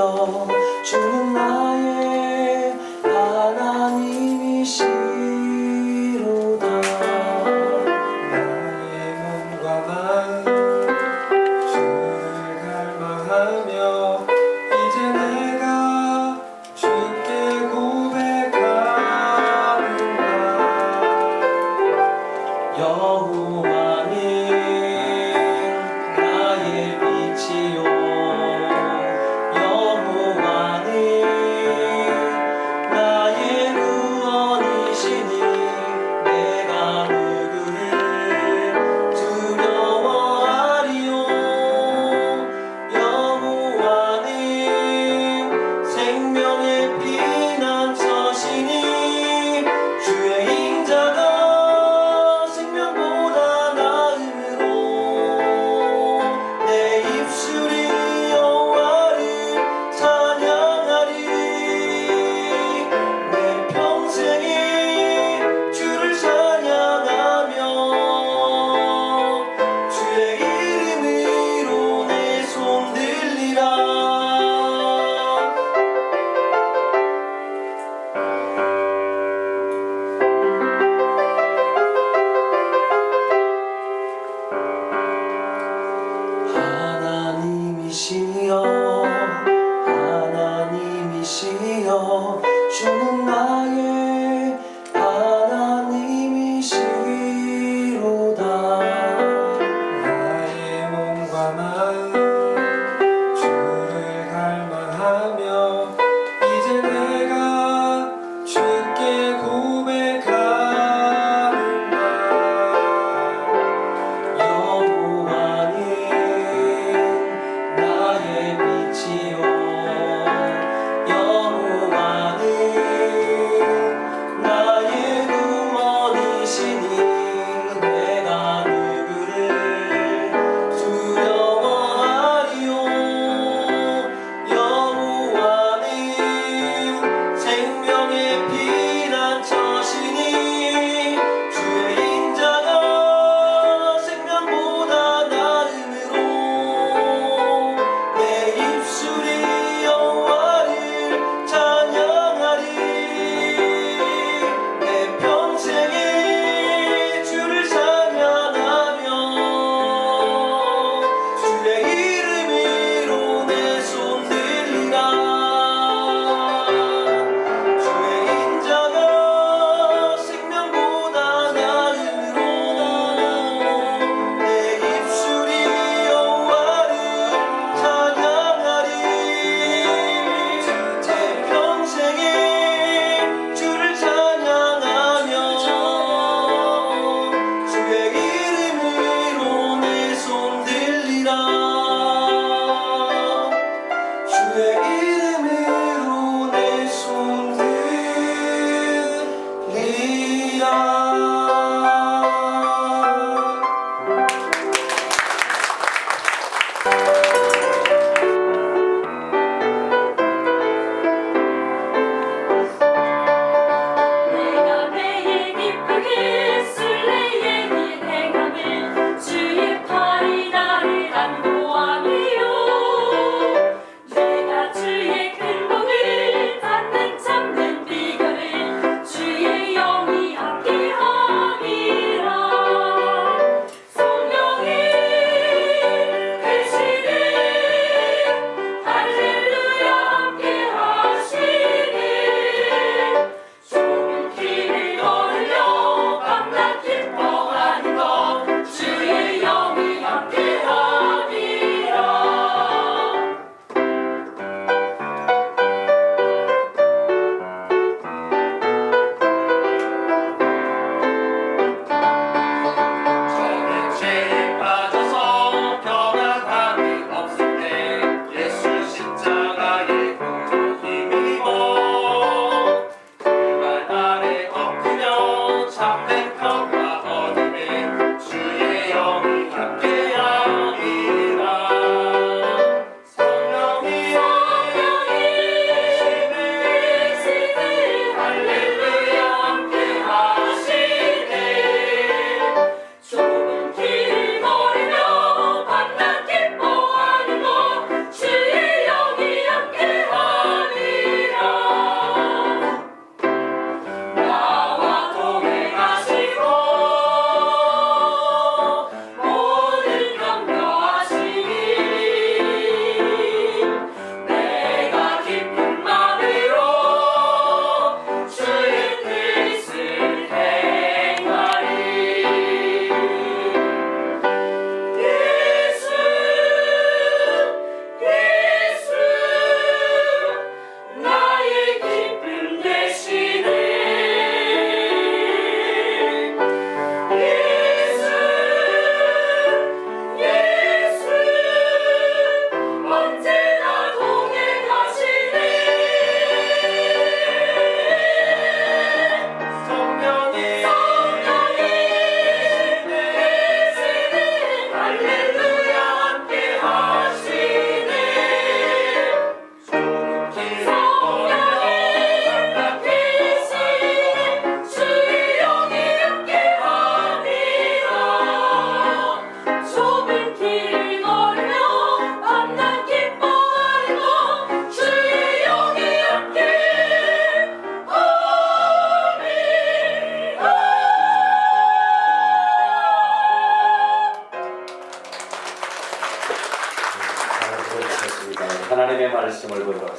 믿어 주는 나의 하나님이시로다. 나의 몸과 마음 주를 갈망하며 이제 내가 주께 고백하는가. 여호와는 나의 빛이요 여호와는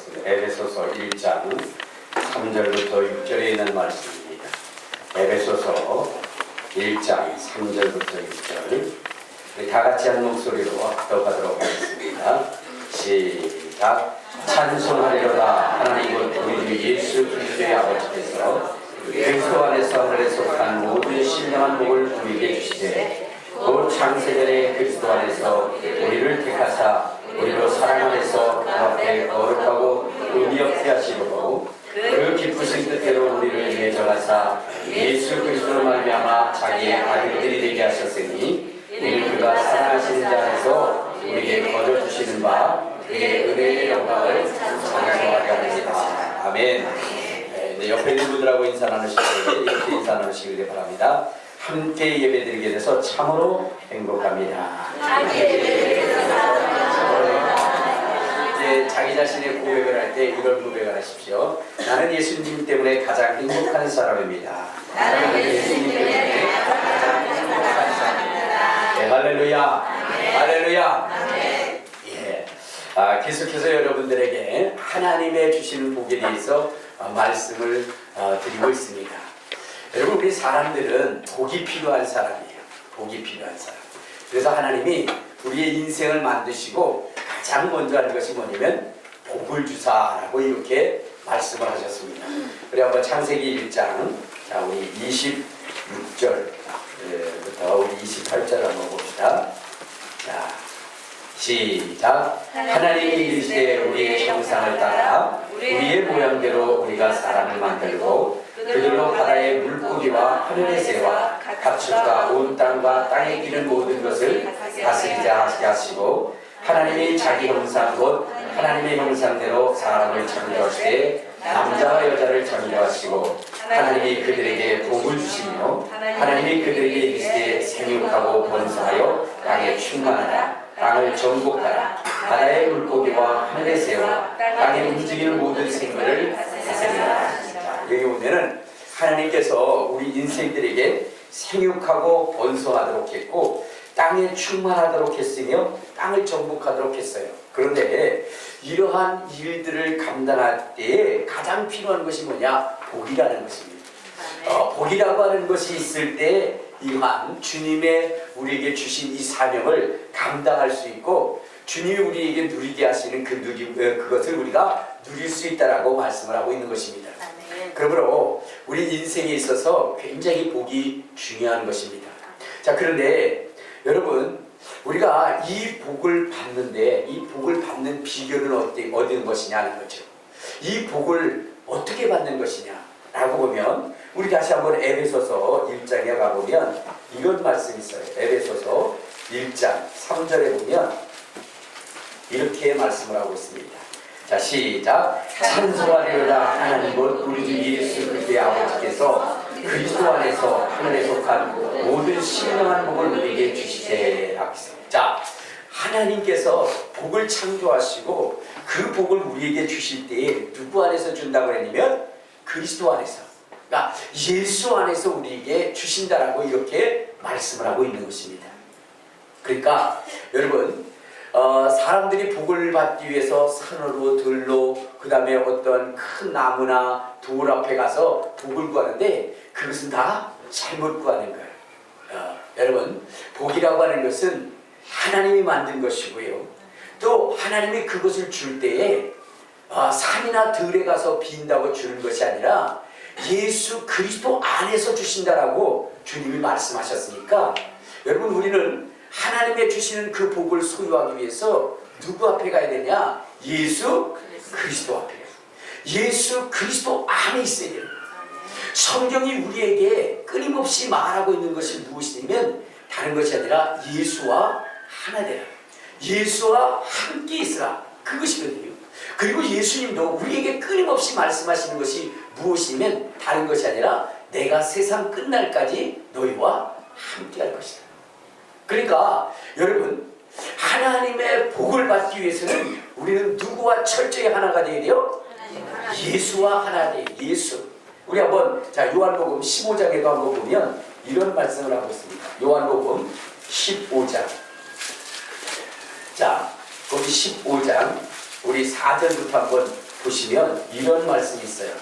하겠습니다. 에베소서 1장 3절부터 6절에 있는 말씀입니다. 에베소서 1장 3절부터 6절. 우리 다 같이 한 목소리로 합독하도록 하겠습니다. 시작. 찬송하리로다. 하나님은 우리 주 예수 그리스도의 아버지께서 그리스도 안에서 하늘에 속한 모든 신령한 복을 우리에게 주시되 곧 창세전에 그리스도 안에서 우리를 택하사 우리로 사랑 안에서 그 앞에 거룩하고 의미 없게 하시고 그 기쁘신 뜻대로 우리를 예정하사 예수 그리스도로 말미암아 자기의 아들들이 되게 하셨으니 이는 그가 사랑하시는 자 안에서 우리에게 거둬주시는 바 그의 은혜의 영광을 찬송하게 하리라. 아멘. 네, 옆에 있는 분들하고 인사 나누실 때 이렇게 인사 나누시길 바랍니다. 함께 예배드리게 돼서 참으로 행복합니다. 이제 자기 자신의 고백을 할 때 이런 고백을 하십시오. 나는 예수님 때문에 가장 행복한 사람입니다. 나는 예수님 때문에 가장 행복한 사람입니다. 네, 할렐루야. 할렐루야. 예. 계속해서 여러분들에게 하나님의 주시는 복에 대해서 말씀을 드리고 있습니다. 여러분, 우리 사람들은 복이 필요한 사람이에요. 복이 필요한 사람. 그래서 하나님이 우리의 인생을 만드시고 가장 먼저 하는 것이 뭐냐면 복을 주사라고 이렇게 말씀을 하셨습니다. 우리 한번 창세기 1장, 자, 우리 26절부터 우리 28절 한번 봅시다. 자, 시작. 하나님이 이르시되 우리의 형상을 따라 우리의 모양대로 우리가 사람을 만들고 그들로 바다의 물고기와 하늘의 새와 가축과 온 땅과 땅에 기는 모든 것을 다스리자 하시고 하나님이 자기 형상 곧 하나님의 형상대로 사람을 창조하시되 남자와 여자를 창조하시고 하나님이 그들에게 복을 주시며 하나님이 그들에게 이르시되 생육하고 번성하여 땅에 충만하라. 땅을 정복하라. 바다의 물고기와 하늘의 새와 땅에 움직이는 모든 생물을 다스리라. 여기 보면은 하나님께서 우리 인생들에게 생육하고 번성하도록 했고 땅에 충만하도록 했으며 땅을 정복하도록 했어요. 그런데 이러한 일들을 감당할 때에 가장 필요한 것이 뭐냐? 복이라는 것입니다. 복이라고 하는 것이 있을 때 이러한 주님의 우리에게 주신 이 사명을 감당할 수 있고 주님이 우리에게 누리게 하시는 그것을 우리가 누릴 수 있다라고 말씀을 하고 있는 것입니다. 그러므로 우리 인생에 있어서 굉장히 복이 중요한 것입니다. 자, 그런데 여러분, 우리가 이 복을 받는데 이 복을 받는 비결은 어디는 것이냐는 거죠. 이 복을 어떻게 받는 것이냐라고 보면 우리 다시 한번 에베소서 1장에 가보면 이런 말씀이 있어요. 에베소서 1장 3절에 보면 이렇게 말씀을 하고 있습니다. 자, 시작. 찬송하리로다. 하나님은 우리 주 예수 그리스도의 아버지께서 그리스도 안에서 하늘에 속한 모든 신령한 복을 우리에게 주시되. 자, 하나님께서 복을 창조하시고 그 복을 우리에게 주실 때에 누구 안에서 준다고 했냐면 그리스도 안에서, 그러니까 예수 안에서 우리에게 주신다라고 이렇게 말씀을 하고 있는 것입니다. 그러니까 여러분, 사람들이 복을 받기 위해서 산으로 들로 그 다음에 어떤 큰 나무나 돌 앞에 가서 복을 구하는데 그것은 다 잘못 구하는 거예요. 여러분, 복이라고 하는 것은 하나님이 만든 것이고요. 또 하나님이 그것을 줄 때에 산이나 들에 가서 빈다고 주는 것이 아니라 예수 그리스도 안에서 주신다라고 주님이 말씀하셨으니까 여러분, 우리는 하나님의 주시는 그 복을 소유하기 위해서 누구 앞에 가야 되냐? 예수 그리스도 앞에. 예수 그리스도 안에 있어야 됩니다. 성경이 우리에게 끊임없이 말하고 있는 것이 무엇이냐면 다른 것이 아니라 예수와 하나 되라. 예수와 함께 있으라. 그것이거든요. 그리고 예수님도 우리에게 끊임없이 말씀하시는 것이 무엇이냐면 다른 것이 아니라 내가 세상 끝날까지 너희와 함께 할 것이다. 그러니까 여러분, 하나님의 복을 받기 위해서는 우리는 누구와 철저히 하나가 되어야 돼요? 예수와 하나 돼요. 예수. 우리 한번 자 요한복음 15장에도 한번 보면 이런 말씀을 하고 있습니다. 요한복음 15장. 자, 거기 15장 우리 4절부터 한번 보시면 이런 말씀이 있어요.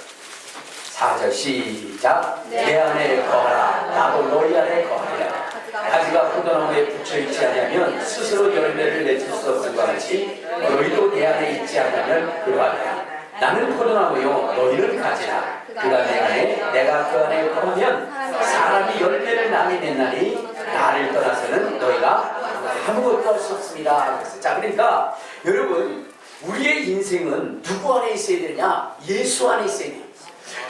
4절 시작. 내 안에 거하라 나도 너희 안에 거하리라. 가지가 포도나무에 붙여있지 않으면 스스로 열매를 맺을 수 없는 것 같이 너희도 내 안에 있지 않으면 그러하리라. 나는 포도나무요 너희는 가지라. 그가 내 안에 내가 그 안에 거하면 사람이 열매를 많이 맺나니 나를 떠나서는 너희가 아무것도 할 수 없습니다. 자, 그러니까 여러분 우리의 인생은 누구 안에 있어야 되냐? 예수 안에 있어야 돼요.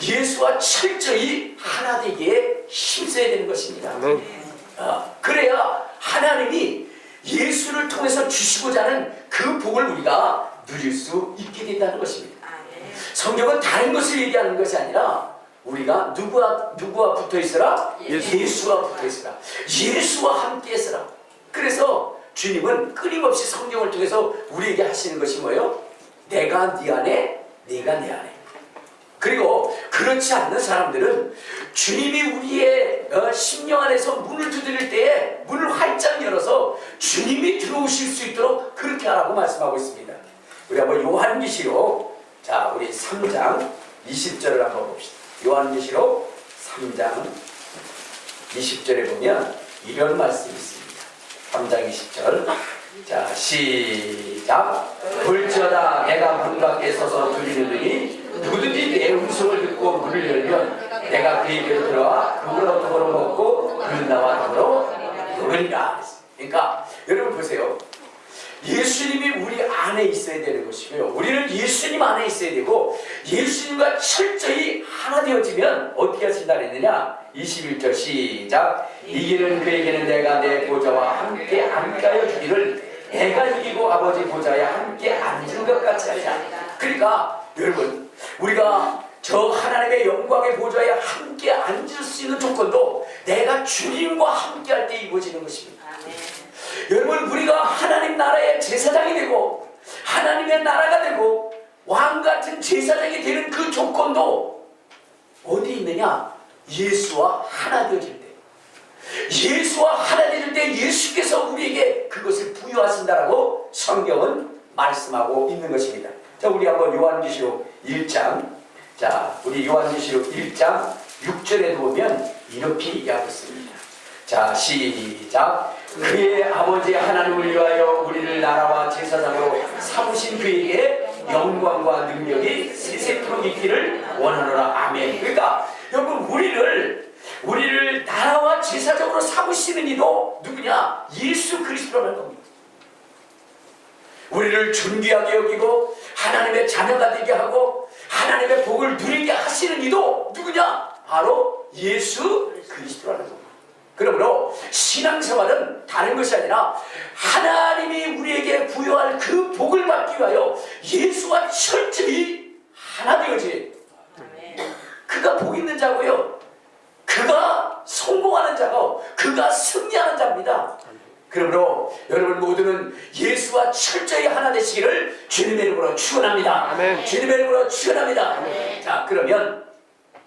예수와 철저히 하나 되기에 힘써야 되는 것입니다. 그래야 하나님이 예수를 통해서 주시고자 하는 그 복을 우리가 누릴 수 있게 된다는 것입니다. 성경은 다른 것을 얘기하는 것이 아니라 우리가 누구와 붙어 있으라? 예수와 붙어 있으라. 예수와 함께 있으라. 그래서 주님은 끊임없이 성경을 통해서 우리에게 하시는 것이 뭐예요? 내가 네 안에, 네가 내 안에. 그리고 그렇지 않는 사람들은 주님이 우리의 심령 안에서 문을 두드릴 때에 문을 활짝 열어서 주님이 들어오실 수 있도록 그렇게 하라고 말씀하고 있습니다. 우리 한번 요한계시록, 자, 우리 3장 20절을 한번 봅시다. 요한계시록 3장 20절에 보면 이런 말씀이 있습니다. 3장 20절. 자, 시작. 볼지어다 내가 문 밖에 서서 두드리노니 누구든지 내 음성을 듣고 문을 열면 내가 그에게로 들어와 그로 더불어 먹고 그는 나와 더불어 먹으리라. 그러니까 여러분 보세요. 예수님이 우리 안에 있어야 되는 것이고요. 우리는 예수님 안에 있어야 되고 예수님과 철저히 하나 되어지면 어떻게 하신다 그랬느냐? 21절 시작. 이기는 그에게는 내가 내 보좌와 함께 앉게 주기를 내가 이기고 아버지 보좌에 함께 앉은 것 같이 하리라. 그러니까 여러분 우리가 저 하나님의 영광의 보좌에 함께 앉을 수 있는 조건도 내가 주님과 함께 할 때 이루어지는 것입니다. 여러분 우리가 하나님 나라의 제사장이 되고 하나님의 나라가 되고 왕같은 제사장이 되는 그 조건도 어디 있느냐? 예수와 하나 되어질 때. 예수와 하나 되어질 때 예수께서 우리에게 그것을 부여하신다라고 성경은 말씀하고 있는 것입니다. 자, 우리 한번 요한계시록 1장, 자, 우리 요한계시록 1장 6절에도 보면 이렇게 얘기하고 있습니다. 자, 시작. 그의 아버지 하나님을 위하여 우리를 나라와 제사장으로 삼으신 그에게 영광과 능력이 세세토록 있기를 원하노라. 아멘. 그러니까 여러분 우리를 나라와 제사장으로 삼으시는 이도 누구냐? 예수 그리스도라는 겁니다. 우리를 존귀하게 여기고 하나님의 자녀가 되게 하고 하나님의 복을 누리게 하시는 이도 누구냐? 바로 예수 그리스도라는 겁니다. 그러므로 신앙생활은 다른 것이 아니라 하나님이 우리에게 부여할 그 복을 받기 위하여 예수와 철저히 하나 되어진 그가 복 있는 자고요. 그가 성공하는 자고 그가 승리하는 자입니다. 그러므로 여러분 모두는 예수와 철저히 하나 되시기를 주님의 이름으로 축원합니다. 아멘. 주님의 이름으로 축원합니다. 아멘. 자, 그러면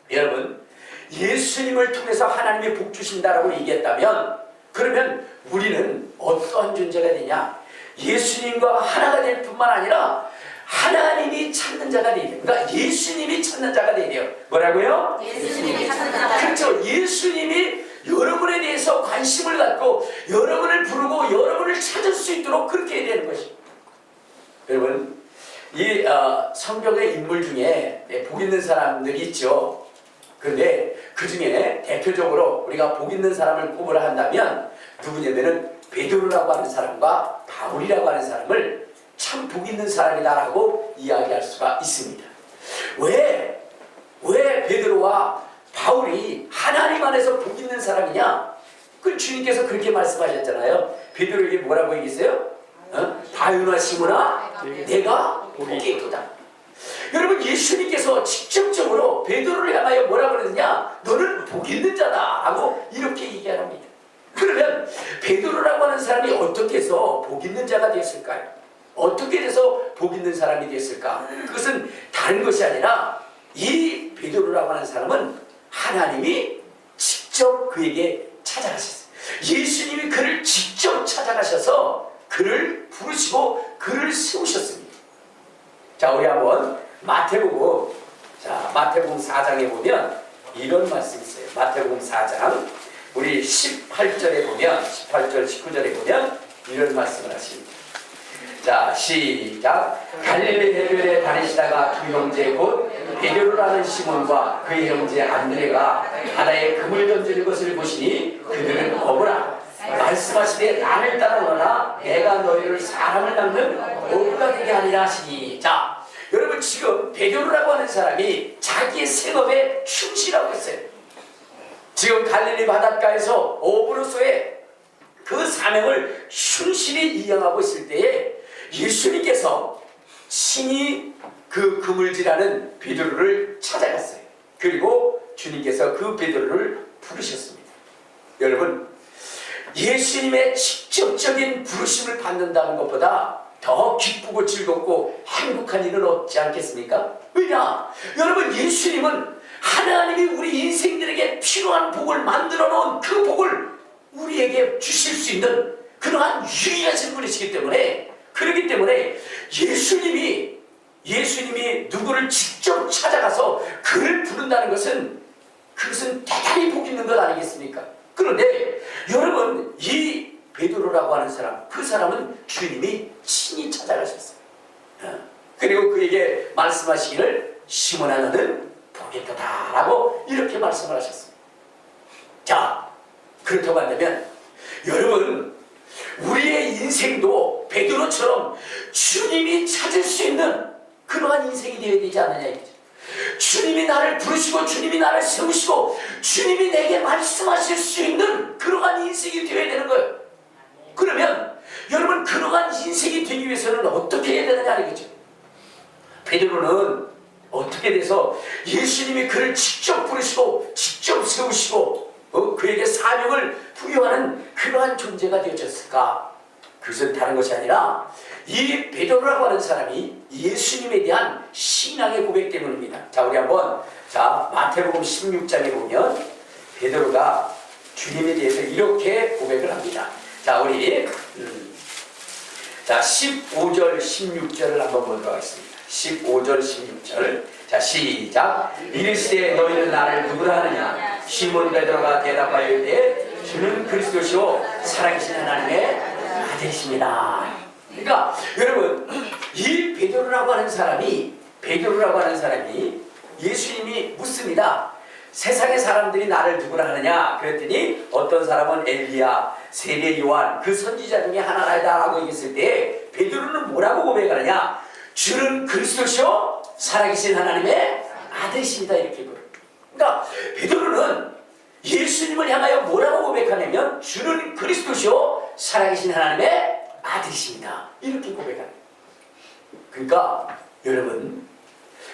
여러분 예수님을 통해서 하나님이 복 주신다라고 얘기했다면 그러면 우리는 어떠한 존재가 되냐? 예수님과 하나가 될 뿐만 아니라 하나님이 찾는 자가 되야 돼요. 그러니까 예수님이 찾는 자가 되야 돼요. 뭐라고요? 예수님이 찾는 자가. 그렇죠. 예수님이 여러분에 대해서 관심을 갖고 여러분을 부르고 여러분을 찾을 수 있도록 그렇게 해야 되는 것입니다. 여러분 이 성경의 인물 중에 복 있는 사람들이 있죠. 그런데 그 중에 대표적으로 우리가 복 있는 사람을 꼽으라 한다면 누구냐면은 베드로라고 하는 사람과 바울이라고 하는 사람을 참 복 있는 사람이다라고 이야기할 수가 있습니다. 왜 베드로와 바울이 하나님 안에서 복 있는 사람이냐? 그 주님께서 그렇게 말씀하셨잖아요. 베드로에게 뭐라고 얘기했어요? 다윗아 시므나 내가 복이 있도다. 여러분 예수님께서 직접적으로 베드로를 향하여 뭐라고 그러느냐? 너는 복 있는 자다라고 이렇게 얘기합니다. 그러면 베드로라고 하는 사람이 어떻게 해서 복 있는 자가 되었을까요? 어떻게 해서 복 있는 사람이 되었을까? 그것은 다른 것이 아니라 이 베드로라고 하는 사람은 하나님이 직접 그에게 찾아가셨어요. 예수님이 그를 직접 찾아가셔서 그를 부르시고 그를 세우셨습니다. 자, 우리 한번 마태복음, 자, 마태복음 4장에 보면 이런 말씀이 있어요. 마태복음 4장 우리 18절에 보면 18절 19절에 보면 이런 말씀을 하십니다. 자, 시작. 갈릴리 해변에 다니시다가 두 형제 곧 베드로라는 시몬과 그의 형제 안드레가 바다에 그물 던지는 것을 보시니 그들은 어부라. 말씀하시되 나를 따라오너라. 내가 너희를 사람을 낚는 어부가 되게 하리라 하시니. 자, 여러분 지금 베드로라고 하는 사람이 자기의 생업에 충실하고 있어요. 지금 갈릴리 바닷가에서 어부로서의 그 사명을 충실히 이행하고 있을 때에 예수님께서 친히 그 그물질하는 베드로를 찾아갔어요. 그리고 주님께서 그 베드로를 부르셨습니다. 여러분, 예수님의 직접적인 부르심을 받는다는 것보다 더 기쁘고 즐겁고 행복한 일은 없지 않겠습니까? 왜냐? 여러분, 예수님은 하나님이 우리 인생들에게 필요한 복을 만들어 놓은 그 복을 우리에게 주실 수 있는 그러한 유일하신 분이시기 때문에, 그렇기 때문에 예수님이 누구를 직접 찾아가서 그를 부른다는 것은 그것은 대단히 복 있는 것 아니겠습니까? 그런데 여러분, 이 베드로라고 하는 사람, 그 사람은 주님이 친히 찾아가셨어요. 그리고 그에게 말씀하시기를 시몬아 너는 복이다라고 이렇게 말씀을 하셨습니다. 자, 그렇다고 한다면 여러분, 우리의 인생도 베드로처럼 주님이 찾을 수 있는 그러한 인생이 되어야 되지 않느냐 이거죠. 주님이 나를 부르시고 주님이 나를 세우시고 주님이 내게 말씀하실 수 있는 그러한 인생이 되어야 되는 거예요. 그러면 여러분, 그러한 인생이 되기 위해서는 어떻게 해야 되느냐 이거죠. 베드로는 어떻게 돼서 예수님이 그를 직접 부르시고 직접 세우시고 그에게 사명을 부여하는 그러한 존재가 되어졌을까? 그것은 다른 것이 아니라 이 베드로라고 하는 사람이 예수님에 대한 신앙의 고백 때문입니다. 자, 우리 한번 마태복음 16장에 보면 베드로가 주님에 대해서 이렇게 고백을 합니다. 자, 우리 15절 16절을 한번 보도록 하겠습니다. 15절 16절. 자, 시작. 이르시되 너희는 나를 누구라 하느냐? 시몬 베드로가 대답하여 이르되 주는 그리스도시요 살아계신 하나님의 아들이십니다. 그러니까 여러분, 이 베드로라고 하는 사람이 예수님이 묻습니다. 세상의 사람들이 나를 누구라 하느냐? 그랬더니 어떤 사람은 엘리야, 세례 요한, 그 선지자 중에 하나라고 얘기했을 때 베드로는 뭐라고 고백하느냐? 주는 그리스도시요 살아계신 하나님의 아들이십니다. 이렇게 고백. 그러니까 베드로는 예수님을 향하여 뭐라고 고백하냐면 주는 그리스도시요 살아계신 하나님의 아들이십니다. 이렇게 고백합니다. 그러니까 여러분,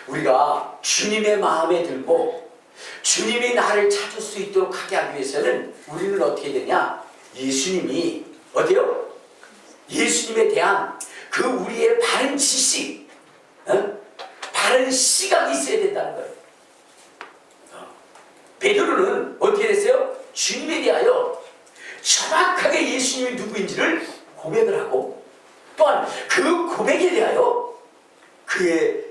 우리가 주님의 마음에 들고 주님이 나를 찾을 수 있도록 하게 하기 위해서는 우리는 어떻게 되냐? 예수님이 어디요? 예수님에 대한 그 우리의 바른 지식, 바른 시각이 있어야 된다는 거예요. 베드로는 어떻게 됐어요? 주님에 대하여 정확하게 예수님이 누구인지를 고백을 하고, 또한 그 고백에 대하여 그의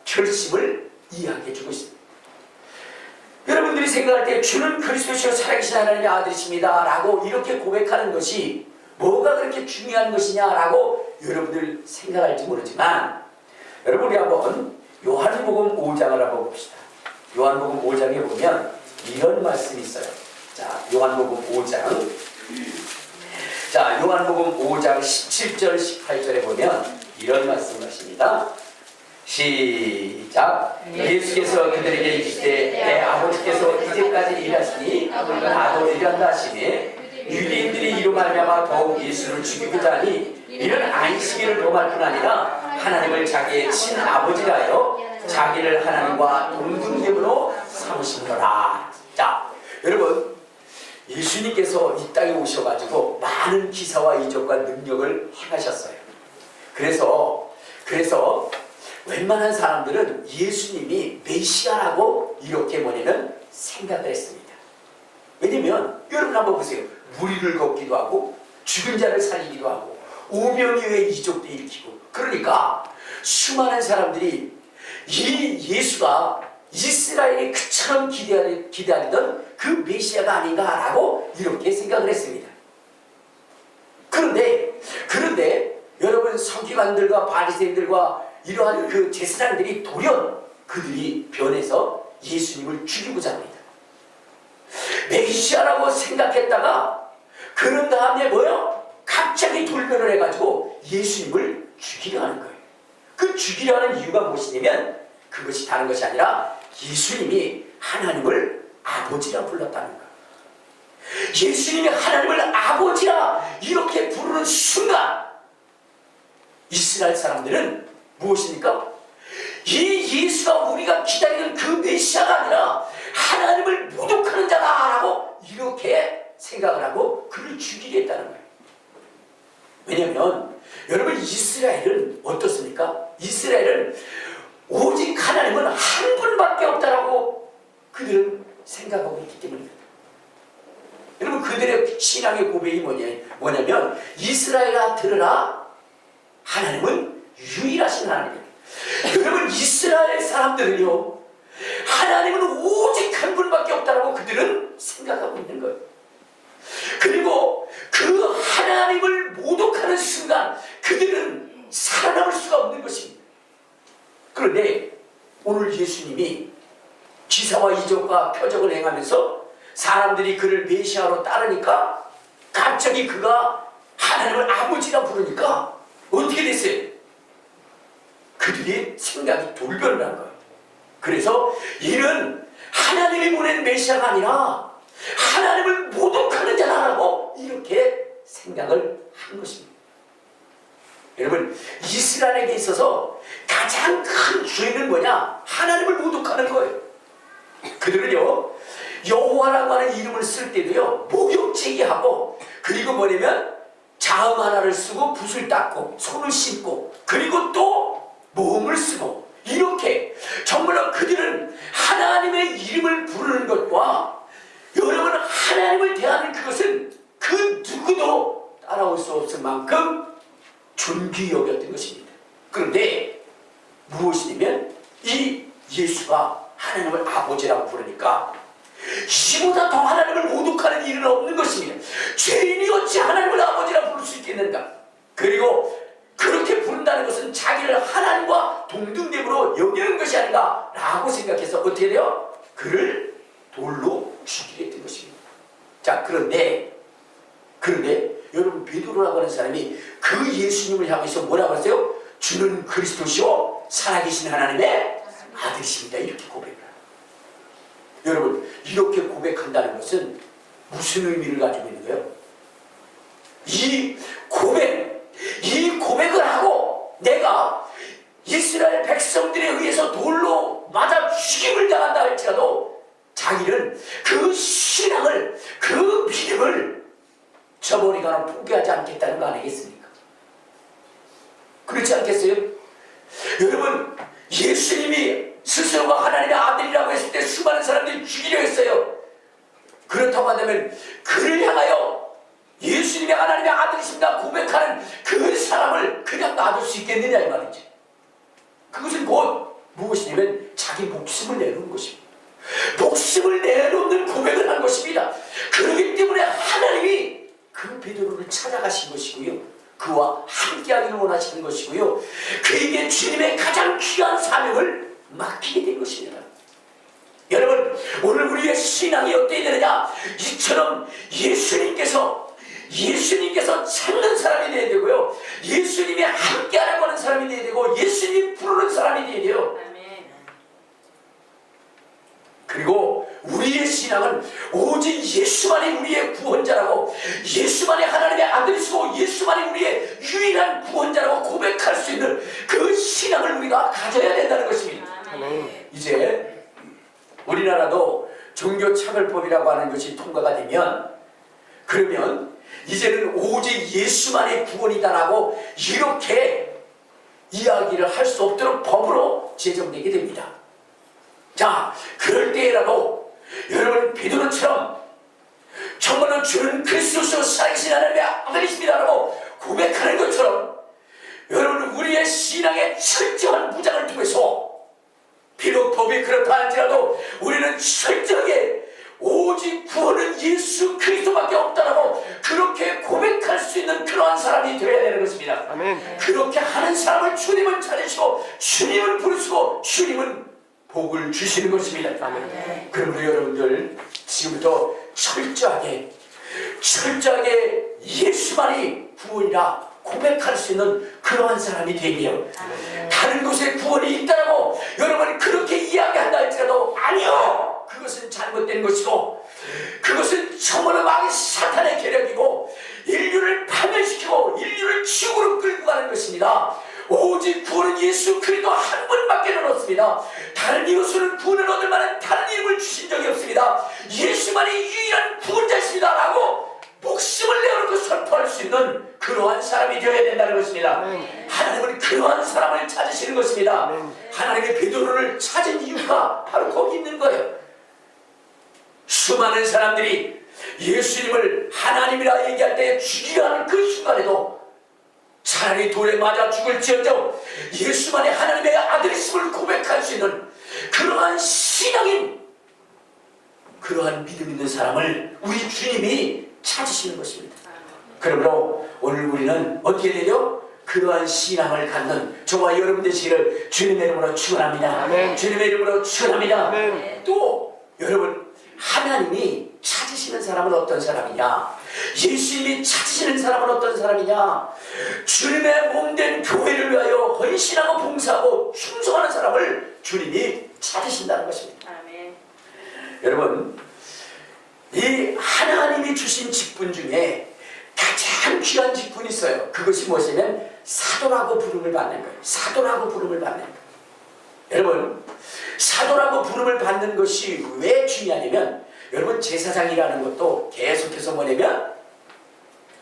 결심을 이해하게 해주고 있습니다. 여러분들이 생각할 때 주는 그리스도시요 살아계신 하나님의 아들이십니다 라고 이렇게 고백하는 것이 뭐가 그렇게 중요한 것이냐라고 여러분들 생각할지 모르지만, 여러분 우리 한번 요한복음 5장을 한번 봅시다. 요한복음 5장에 보면 이런 말씀이 있어요. 자, 요한복음 5장. 자, 요한복음 5장 17절 18절에 보면 이런 말씀을 하십니다. 시작. 예수께서 그들에게 이르시되 내 아버지께서 이제까지 일하시니 나도 일한다 하시니 유대인들이 이로 말미암아 더욱 예수를 죽이고자 하니 이는 안식일을 범할 뿐 아니라 하나님을 자기의 친아버지라 하여 자기를 하나님과 동등됨으로 삼으시노라. 자, 여러분, 예수님께서 이 땅에 오셔가지고 많은 기사와 이적과 능력을 행하셨어요. 그래서 웬만한 사람들은 예수님이 메시아라고 이렇게 뭐냐면 생각을 했습니다. 왜냐면 여러분 한번 보세요. 무리를 걷기도 하고 죽은 자를 살리기도 하고 오병이어의 이적도 일으키고, 그러니까 수많은 사람들이 이 예수가 이스라엘이 그처럼 기다리던 그 메시아가 아닌가라고 이렇게 생각을 했습니다. 그런데 여러분 서기관들과 바리새인들과 이러한 그 제사장들이 돌연 그들이 변해서 예수님을 죽이고자 합니다. 메시아라고 생각했다가 그런 다음에 뭐요? 갑자기 돌변을 해가지고 예수님을 죽이려 하는 거예요. 그 죽이려 하는 이유가 무엇이냐면 그것이 다른 것이 아니라 예수님이 하나님을 아버지라 불렀다는 거예요. 예수님이 하나님을 아버지라 이렇게 부르는 순간 이스라엘 사람들은 무엇입니까? 이 예수가 우리가 기다리는 그 메시아가 아니라 하나님을 모독하는 자다라고 이렇게 생각을 하고 그를 죽이겠다는 거예요. 왜냐하면 여러분 이스라엘은 어떻습니까? 이스라엘은 오직 하나님은 한 분밖에 없다라고 그들은 생각하고 있기 때문입니다. 여러분 그들의 신앙의 고백이 뭐냐면 이스라엘아 들으라, 하나님은 유일하신 하나님입니다. 여러분 이스라엘 사람들은요 하나님은 오직 한 분밖에 없다라고 그들은 생각하고 있는 거예요. 그리고 그 하나님을 모독하는 순간 그들은 살아남을 수가 없는 것입니다. 그런데 오늘 예수님이 기사와 이적과 표적을 행하면서 사람들이 그를 메시아로 따르니까 갑자기 그가 하나님을 아버지라 부르니까 어떻게 됐어요? 그들의 생각이 돌변을 한 거예요. 그래서 이는 하나님이 보낸 메시아가 아니라 하나님을 모독하는 자라고 이렇게 생각을 한 것입니다. 여러분 이스라엘에게 있어서 가장 큰 죄는 뭐냐? 하나님을 모독하는 거예요. 그들은요 여호와라고 하는 이름을 쓸 때도요 목욕제기하고 그리고 뭐냐면 자음 하나를 쓰고 붓을 닦고 손을 씻고 그리고 또 모음을 쓰고 이렇게 정말로 그들은 하나님의 이름을 부르는 것과 여러분 하나님을 대하는 그것은 그 누구도 따라올 수 없을 만큼 존귀 여겼던 것입니다. 그런데 무엇이냐면 이 예수가 하나님을 아버지라고 부르니까 이보다 더 하나님을 모독하는 일은 없는 것입니다. 죄인이 어찌 하나님을 아버지라 부를 수 있겠는가? 그리고 그렇게 부른다는 것은 자기를 하나님과 동등됨으로 여기는 것이 아닌가 라고 생각해서 어떻게 돼요? 그를 돌로 죽이게 된 것입니다. 자 그런데 여러분 베드로라고 하는 사람이 그 예수님을 향해서 뭐라고 했어요? 주는 그리스도시요 살아계신 하나님의 아들이십니다. 이렇게 고백을 해요. 여러분 이렇게 고백한다는 것은 무슨 의미를 가지고 있는 거예요? 이 고백을 하고 내가 이스라엘 백성들에 의해서 돌로 맞아 죽임을 당한다 할지라도 자기는 그 신앙을 그 믿음을 저버리거나 포기하지 않겠다는 거 아니겠습니까? 그렇지 않겠어요? 여러분 예수님이 스스로가 하나님의 아들이라고 했을 때 수많은 사람들이 죽이려 했어요. 그렇다고 한다면 그를 향하여 예수님이 하나님의 아들이십니다 고백하는 그 사람을 그냥 놔둘 수 있겠느냐 이 말이지. 그것은 곧 무엇이냐면 자기 목숨을 내놓은 것입니다. 목숨을 내놓는 고백을 한 것입니다. 그렇기 때문에 하나님이 그 베드로를 찾아가신 것이고요 그와 함께하기를 원하시는 것이고요 그에게 주님의 가장 귀한 사명을 맡기게 된 것입니다. 여러분 오늘 우리의 신앙이 어떻게 되느냐? 이처럼 예수님께서 찾는 사람이 되어야 되고요 예수님이 함께하려고 하는 사람이 되어야 되고 예수님이 부르는 사람이 되어야 돼요. 그리고 우리의 신앙은 오직 예수만이 우리의 구원자라고 예수만이 하나님의 아들이시고 예수만이 우리의 유일한 구원자라고 고백할 수 있는 그 신앙을 우리가 가져야 된다는 것입니다. 이제 우리나라도 종교차별법이라고 하는 것이 통과가 되면 그러면 이제는 오직 예수만의 구원이다라고 이렇게 이야기를 할 수 없도록 법으로 제정되게 됩니다. 자, 그럴 때라도 여러분 베드로처럼 정말로 주는 그리스도시요 살아계신 하나님의 아들이십니다라고 고백하는 것처럼 여러분 우리의 신앙의 철저한 무장을 통해서 율법이 그렇다 할지라도 우리는 철저하게 오직 구원은 예수 그리스도밖에 없다라고 그렇게 고백할 수 있는 그러한 사람이 되어야 되는 것입니다. 아멘. 그렇게 하는 사람을 주님은 찾으시고 주님은 부르시고 주님은 복을 주시는 것입니다. 아멘. 그러므로 여러분들 지금부터 철저하게 예수만이 구원이라 고백할 수 있는 그러한 사람이 되게요. 다른 곳에 구원이 있다라고 여러분이 그렇게 이야기한다 할지라도 아니요, 그것은 잘못된 것이고 그것은 정말로 마귀 사탄의 계략이고 인류를 파멸시키고 인류를 지옥으로 끌고 가는 것입니다. 오직 구원은 예수 그리스도 한 분밖에는 없습니다. 다른 이웃으로는 구원을 얻을 만한 다른 이름을 주신 적이 없습니다. 예수만이 유일한 구원자십니다 라고 목숨을 내어놓고 선포할 수 있는 그러한 사람이 되어야 된다는 것입니다. 하나님은 그러한 사람을 찾으시는 것입니다. 하나님의 베드로를 찾은 이유가 바로 거기 있는 거예요. 수많은 사람들이 예수님을 하나님이라 얘기할 때 죽이려 하는 그 순간에도 차라리 돌에 맞아 죽을지언정 예수만이 하나님의 아들이심을 고백할 수 있는 그러한 신앙인, 그러한 믿음 있는 사람을 우리 주님이 찾으시는 것입니다. 그러므로 오늘 우리는 어떻게 되죠? 그러한 신앙을 갖는 저와 여러분 되시기를 주님의 이름으로 축원합니다. 아멘. 주님의 이름으로 축원합니다. 아멘. 또 여러분, 하나님이 찾으시는 사람은 어떤 사람이냐? 예수님이 찾으시는 사람은 어떤 사람이냐? 주님의 몸된 교회를 위하여 헌신하고 봉사하고 충성하는 사람을 주님이 찾으신다는 것입니다. 아멘. 여러분, 이 하나님이 주신 직분 중에 가장 귀한 직분이 있어요. 그것이 무엇이냐면 사도라고 부름을 받는 거예요. 사도라고 부름을 받는 거예요. 여러분, 사도라고 부름을 받는 것이 왜 중요하냐면, 여러분, 제사장이라는 것도 계속해서 뭐냐면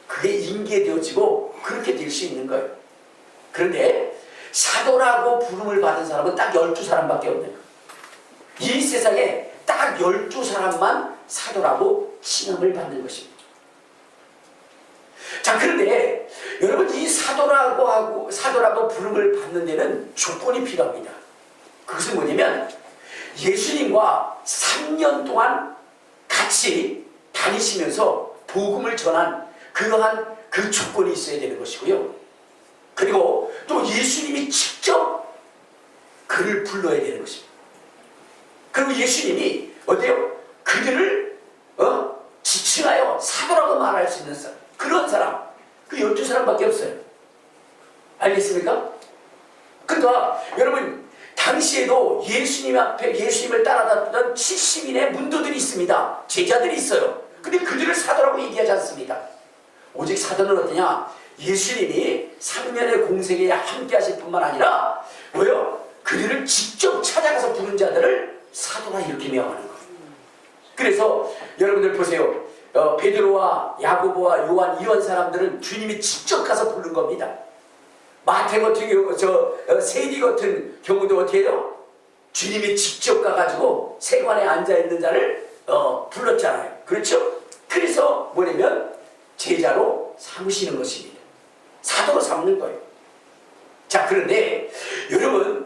그게 인계되어지고 그렇게 될 수 있는 거예요. 그런데 사도라고 부름을 받은 사람은 딱 12사람밖에 없는 거예요. 이 세상에 딱 12사람만 사도라고 칭함을 받는 것입니다. 자, 그런데 여러분, 이 사도라고 부름을 받는 데는 조건이 필요합니다. 그것은 뭐냐면 예수님과 3년 동안 같이 다니시면서 복음을 전한 그러한 그 조건이 있어야 되는 것이고요. 그리고 또 예수님이 직접 그를 불러야 되는 것입니다. 그리고 예수님이 어때요? 그들을 지칭하여 사도라고 말할 수 있는 사람, 그런 사람, 그 12사람밖에 없어요. 알겠습니까? 그러니까 여러분, 당시에도 예수님 앞에 예수님을 따라다녔던 70인의 문도들이 있습니다. 제자들이 있어요. 근데 그들을 사도라고 얘기하지 않습니다. 오직 사도는 어떠냐? 예수님이 3년의 공생에 함께 하실 뿐만 아니라 뭐요? 그들을 직접 찾아가서 부른 자들을 사도라 이렇게 명하는 거예요. 그래서 여러분들 보세요. 베드로와 야고보와 요한 이런 사람들은 주님이 직접 가서 부른 겁니다. 마태 같은 경우, 세리 같은 경우도 어떻게 해요? 주님이 직접 가가지고 세관에 앉아있는 자를 불렀잖아요. 그렇죠? 그래서 뭐냐면 제자로 삼으시는 것입니다. 사도로 삼는 거예요. 자, 그런데 여러분,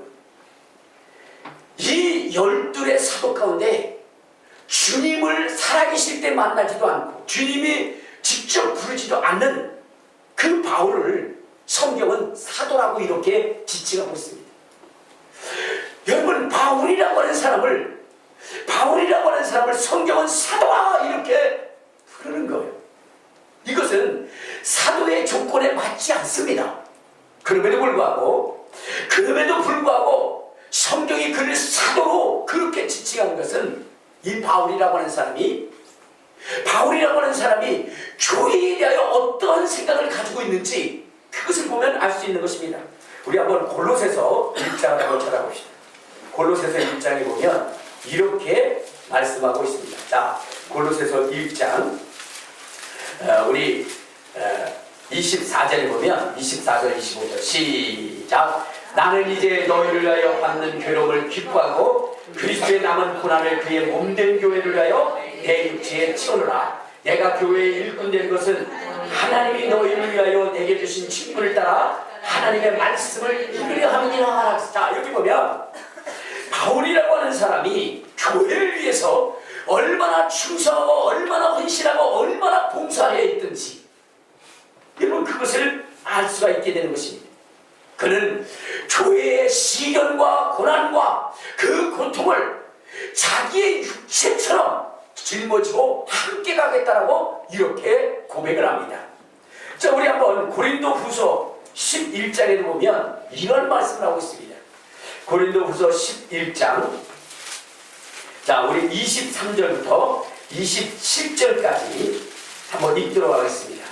이 12의 사도 가운데 주님을 살아계실 때 만나지도 않고 주님이 직접 부르지도 않는 그 바울을 성경은 사도라고 이렇게 지칭하고 있습니다. 여러분, 바울이라고 하는 사람을 성경은 사도라 이렇게 부르는 거예요. 이것은 사도의 조건에 맞지 않습니다. 그럼에도 불구하고 성경이 그를 사도로 그렇게 지칭하는 것은 이 바울이라고 하는 사람이 교회에 대하여 어떠한 생각을 가지고 있는지 그것을 보면 알 수 있는 것입니다. 우리 한번 골로새서 1장을 한번 찾아봅시다. 골로새서 1장에 보면 이렇게 말씀하고 있습니다. 자, 골로새서 1장 우리 24절에 보면 24절 25절 시작. 나는 이제 너희를 위하여 받는 괴로움을 기뻐하고 그리스도의 남은 고난을 그의 몸된 교회를 위하여 내 육체에 치우노라. 내가 교회의 일꾼 된 것은 하나님이 너희를 위하여 내게 주신 직분을 따라 하나님의 말씀을 이루려 함이니라. 자, 여기 보면 바울이라고 하는 사람이 교회를 위해서 얼마나 충성하고 얼마나 헌신하고 얼마나 봉사해야 했든지 여러분 그것을 알 수가 있게 되는 것입니다. 그는 교회의 시련과 고난과 그 고통을 자기의 육체처럼 짊어지고 함께 가겠다라고 이렇게 고백을 합니다. 자, 우리 한번 고린도후서 11장에 보면 이런 말씀을 하고 있습니다. 고린도후서 11장, 자, 우리 23절부터 27절까지 한번 읽도록 하겠습니다.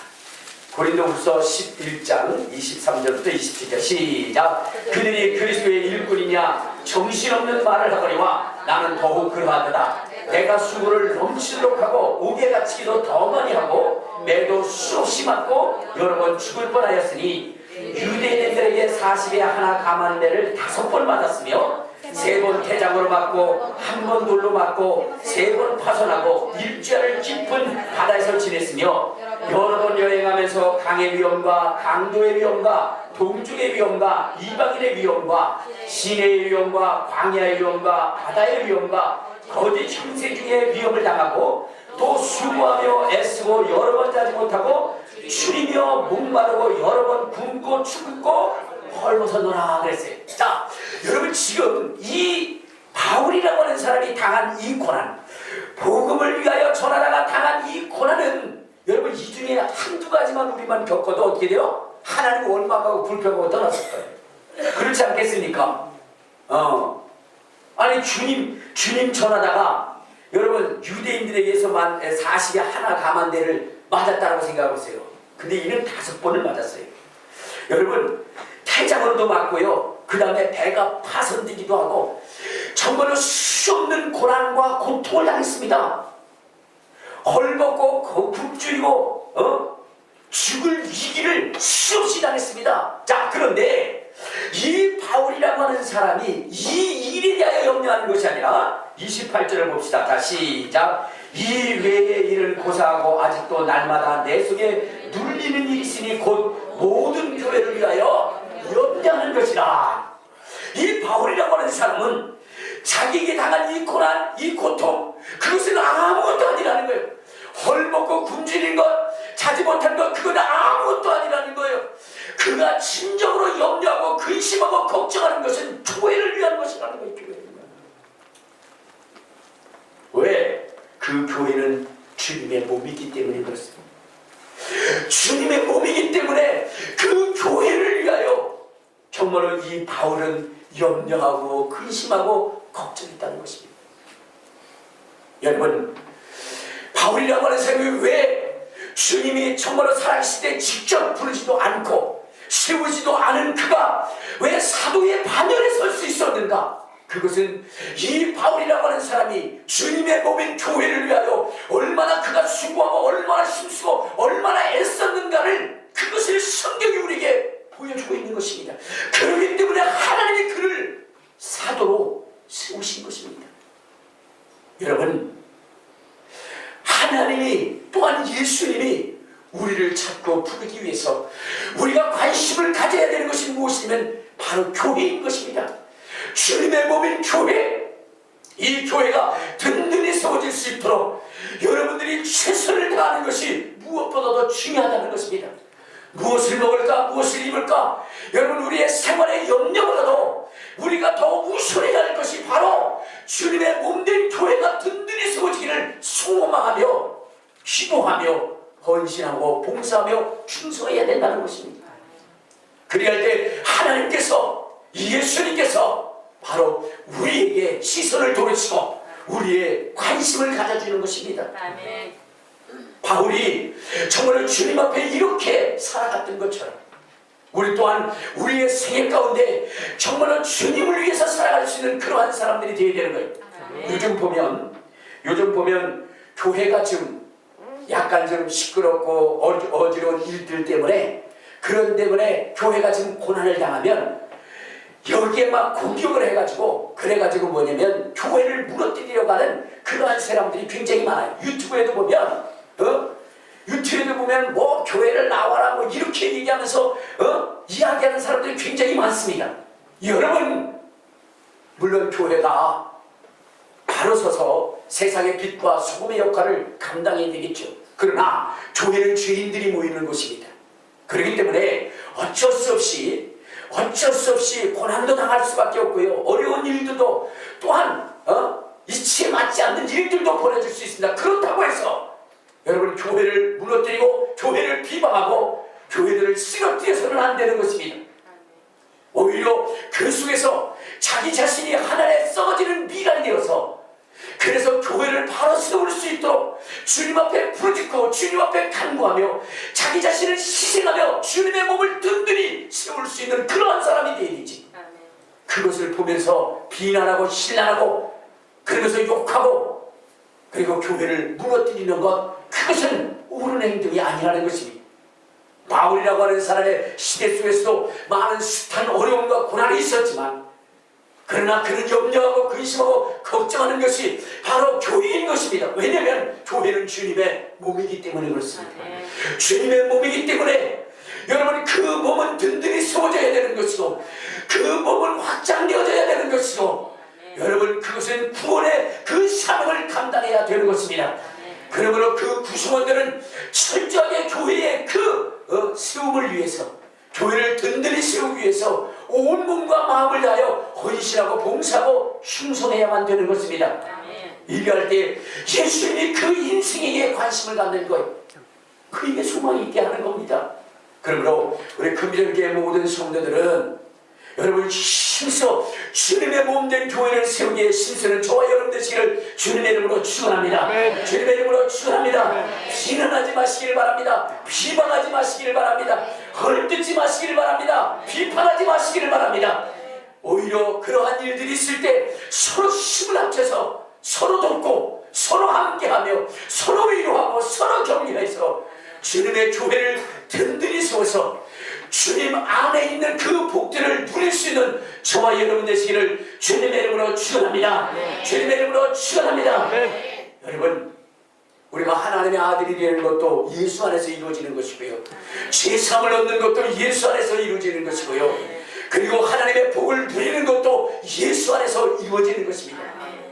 고린도후서 11장 23절부터 27절 시작. 그들이 그리스도의 일꾼이냐 정신없는 말을 하거니와 나는 더욱 그러하도다. 내가 수고를 넘치도록 하고 옥에 갇히기도 더 많이 하고 매도 수없이 맞고 여러 번 죽을 뻔하였으니 유대인들에게 40에 하나 감한 매를 5번 맞았으며 3번 태장으로 맞고 1번 돌로 맞고 3번 파손하고 일주일을 깊은 바다에서 지냈으며 여러 번 여행하면서 강의 위험과 강도의 위험과 동쪽의 위험과 이방인의 위험과 시내의 위험과 광야의 위험과 바다의 위험과 거짓 형세 중에 위험을 당하고 또 수고하며 애쓰고 여러 번 자지 못하고 추리며 목마르고 여러 번 굶고 죽고 헐벗어노라 그랬어요. 자, 여러분 지금 이 바울이라고 하는 사람이 당한 이 고난, 복음을 위하여 전하다가 당한 이 고난은 여러분 이 중에 한두 가지만 우리만 겪어도 어떻게 돼요? 하나님 원망하고 불평하고 떠났을 거예요. 그렇지 않겠습니까? 아니 주님 전하다가 여러분 유대인들에게서만 40에 하나 감한 대를 맞았다라고 생각해보세요. 근데 이는 5번을 맞았어요. 여러분 태장으로도 맞고요. 그 다음에 배가 파손되기도 하고 정말로 수없는 고난과 고통을 당했습니다. 헐벗고 굶주리고 죽을 위기를 수없이 당했습니다. 자, 그런데 이 바울이라고 하는 사람이 이 일에 대하여 염려하는 것이 아니라 28절을 봅시다. 자, 시작. 이 외의 일을 고사하고 아직도 날마다 내 속에 눌리는 일이 있으니 곧 모든 교회를 위하여 염려하는 것이라. 이 바울이라고 하는 사람은 자기에게 당한 이 고난, 이 고통, 그것은 아무것도 아니라는 거예요. 헐벗고 굶주린 것, 자지 못한 것, 그건 아무것도 아니라는 거예요. 그가 진정으로 염려하고 근심하고 걱정하는 것은 교회를 위한 것이라는 거예요. 교회를 위한. 왜? 그 교회는 주님의 몸이기 때문에 그렇습니다. 주님의 몸이기 때문에 그 교회를 위하여 정말로 이 바울은 염려하고 근심하고 걱정했다는 것입니다. 여러분, 바울이라고 하는 사람이 왜 주님이 정말로 살아계실 때 직접 부르지도 않고 세우지도 않은 그가 왜 사도의 반열에 설 수 있었는가? 그것은 이 바울이라고 하는 사람이 주님의 몸인 교회를 위하여 얼마나 그가 수고하고 얼마나 힘쓰고 얼마나 애썼는가를 그것을 성경이 우리에게 보여주고 있는 것입니다. 그렇기 때문에 하나님이 그를 사도로 세우신 것입니다. 여러분, 하나님이 또한 예수님이 우리를 찾고 부르기 위해서 우리가 관심을 가져야 되는 것이 무엇이냐면 바로 교회인 것입니다. 주님의 몸인 교회, 이 교회가 든든히 세워질 수 있도록 여러분들이 최선을 다하는 것이 무엇보다도 중요하다는 것입니다. 무엇을 먹을까, 무엇을 입을까, 여러분 우리의 생활의 염려보다도 우리가 더 우선해야 할 것이 바로 주님의 몸된 교회가 든든히 세워지기를 소망하며 기도하며 헌신하고 봉사하며 충성해야 된다는 것입니다. 그리할 때 하나님께서, 예수님께서 바로 우리에게 시선을 돌리시고 우리의 관심을 가져주는 것입니다. 아멘. 바울이 정말 주님 앞에 이렇게 살아갔던 것처럼 우리 또한 우리의 생애 가운데 정말로 주님을 위해서 살아갈 수 있는 그러한 사람들이 되어야 되는 거예요. 요즘 보면 교회가 지금 약간 좀 시끄럽고 어지러운 일들 때문에, 그런 때문에 교회가 지금 고난을 당하면 여기에 막 공격을 해가지고, 그래가지고 뭐냐면 교회를 무너뜨리려고 하는 그러한 사람들이 굉장히 많아요. 유튜브에도 보면 뭐 교회를 나와라 뭐 이렇게 얘기하면서 이야기하는 사람들이 굉장히 많습니다. 여러분, 물론 교회가 바로 서서 세상의 빛과 소금의 역할을 감당해야 되겠죠. 그러나 교회는 죄인들이 모이는 곳입니다. 그렇기 때문에 어쩔 수 없이 고난도 당할 수밖에 없고요. 어려운 일들도 또한 이치에 맞지 않는 일들도 벌어질 수 있습니다. 그렇다고 해서 여러분 교회를 무너뜨리고 교회를 비방하고 교회들을 쓰러뜨려서는 안 되는 것입니다. 오히려 그 속에서 자기 자신이 하나에 썩어지는 미간이 되어서 그래서 교회를 바로 세울 수 있도록 주님 앞에 부르짖고 주님 앞에 간구하며 자기 자신을 희생하며 주님의 몸을 든든히 세울 수 있는 그러한 사람이 되어야 되지. 그것을 보면서 비난하고 신난하고 그러면서 욕하고 그리고 교회를 무너뜨리는 것, 그것은 옳은 행동이 아니라는 것입니다. 바울이라고 하는 사람의 시대 속에서도 많은 숱한 어려움과 고난이 있었지만 그러나 그는 염려하고 근심하고 걱정하는 것이 바로 교회인 것입니다. 왜냐하면 교회는 주님의 몸이기 때문에 그렇습니다. 주님의 몸이기 때문에 여러분 그 몸은 든든히 세워져야 되는 것이고 그 몸은 확장되어져야 되는 것이고 여러분 그것은 구원의 그 사명을 감당해야 되는 것입니다. 그러므로 그 구성원들은 철저하게 교회의 그 세움을 위해서 교회를 든든히 세우기 위해서 온 몸과 마음을 다하여 헌신하고 봉사하고 충성해야만 되는 것입니다. 일할 때 예수님이 그 인생에 관심을 갖는 것, 그 입에 소망이 있게 하는 겁니다. 그러므로 우리 금전교회 모든 성도들은 여러분 힘써 주님의 몸된 교회를 세우기에 힘쓰는 저와 여러분 되시기를 주님의 이름으로 축원합니다. 주님의 이름으로 축원합니다. 비난하지 마시기를 바랍니다. 비방하지 마시기를 바랍니다. 헐뜯지 마시기를 바랍니다. 비판하지 마시기를 바랍니다. 오히려 그러한 일들이 있을 때 서로 힘을 합쳐서 서로 돕고 서로 함께하며 서로 위로하고 서로 격려해서 주님의 교회를 든든히 세워서 주님 안에 있는 그 복들을 누릴 수 있는 저와 여러분 되시기를 주님의 이름으로 축원합니다. 주님의 이름으로 축원합니다. 여러분 우리가 하나님의 아들이 되는 것도 예수 안에서 이루어지는 것이고요. 죄사함을 얻는 것도 예수 안에서 이루어지는 것이고요. 그리고 하나님의 복을 누리는 것도 예수 안에서 이루어지는 것입니다.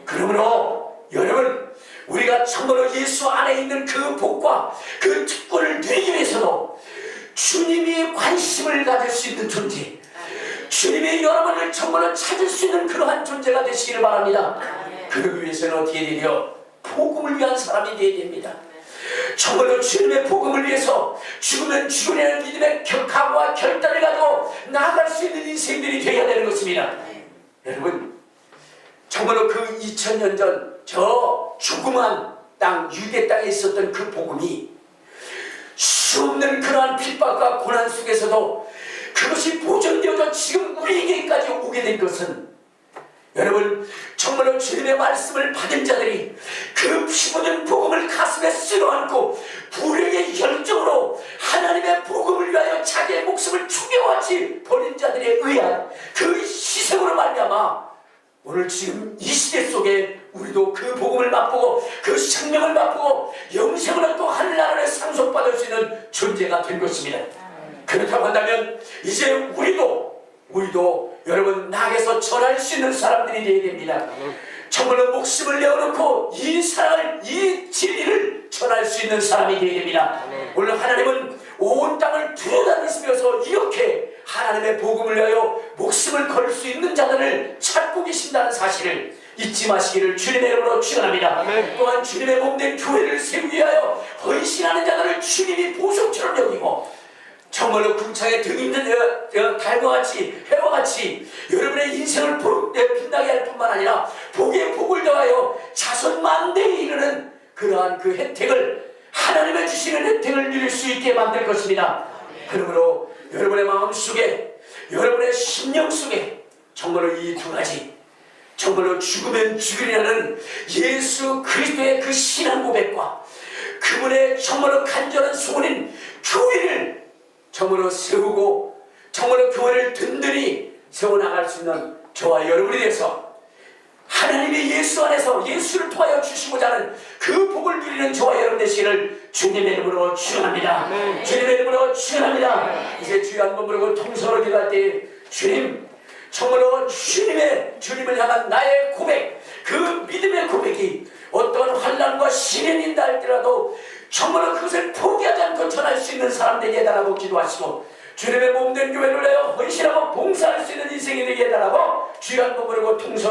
그러므로 여러분 우리가 참으로 예수 안에 있는 그 복과 그 특권을 누리기 위해서도 주님이 관심을 가질 수 있는 존재, 주님이 여러분을 정말로 찾을 수 있는 그러한 존재가 되시기를 바랍니다. 그러기 위해서는 어떻게 되려? 복음을 위한 사람이 되어야 됩니다. 정말로 주님의 복음을 위해서 죽으면 죽으려는 믿음의 각오와 결단을 가지고 나아갈 수 있는 인생들이 되어야 되는 것입니다. 여러분 정말로 그 2000년 전 저 조그만 땅 유대 땅에 있었던 그 복음이 수없는 그러한 핍박과 고난 속에서도 그것이 보존되어져 지금 우리에게까지 오게 된 것은 여러분 정말로 주님의 말씀을 받은 자들이 그 피 묻은 복음을 가슴에 쓸어안고 불의의 열정으로 하나님의 복음을 위하여 자기의 목숨을 죽여왔지 버린 자들에 의한 그 희생으로 말미암아 오늘 지금 이 시대 속에 우리도 그 복음을 맛보고 그 생명을 맛보고 영생을 얻고 하늘나라를 상속받을 수 있는 존재가 된 것입니다. 그렇다고 한다면 이제 우리도 여러분 나에게서 전할 수 있는 사람들이 되어야 됩니다. 정말로 목숨을 내어놓고 이 사랑을 이 진리를 전할 수 있는 사람이 되어야 됩니다. 오늘 하나님은 온 땅을 두루다니시면서 이렇게 하나님의 복음을 위하여 목숨을 걸 수 있는 자들을 찾고 계신다는 사실을 잊지 마시기를 주님의 이름으로 축원합니다. 또한 주님의 몸된 교회를 세우기 위하여 헌신하는 자들을 주님이 보석처럼 여기고 정말로 궁창에 등 있는 달과 같이 해와 같이 여러분의 인생을 빛나게 할 뿐만 아니라 복에 복을 더하여 자손 만대에 이르는 그러한 그 혜택을 하나님의 주시는 혜택을 누릴 수 있게 만들 것입니다. 그러므로 여러분의 마음속에 여러분의 심령 속에 정말로 이 두 가지 정말로 죽으면 죽으리라는 예수 그리스도의 그 신앙 고백과 그분의 정말로 간절한 소원인 교회를 정말로 세우고 정말로 교회를 든든히 세워나갈 수 있는 저와 여러분이 돼서 하나님의 예수 안에서 예수를 통하여 주시고자 하는 그 복을 누리는 저와 여러분 되시기를 주님의 이름으로 축원합니다. 주님의 이름으로 축원합니다. 이제 주여 한번 부르고 통성으로 기도할 때 주님 정말로 주님을 향한 나의 고백 그 믿음의 고백 시련인다 할지라도 정말로 그것을 포기하지 않고 전할 수 있는 사람 되게 해달라고 기도하시고, 주님의 몸된 교회를 내어 헌신하고 봉사할 수 있는 인생이 되게 해달라고 주여 한번 부르고 통서로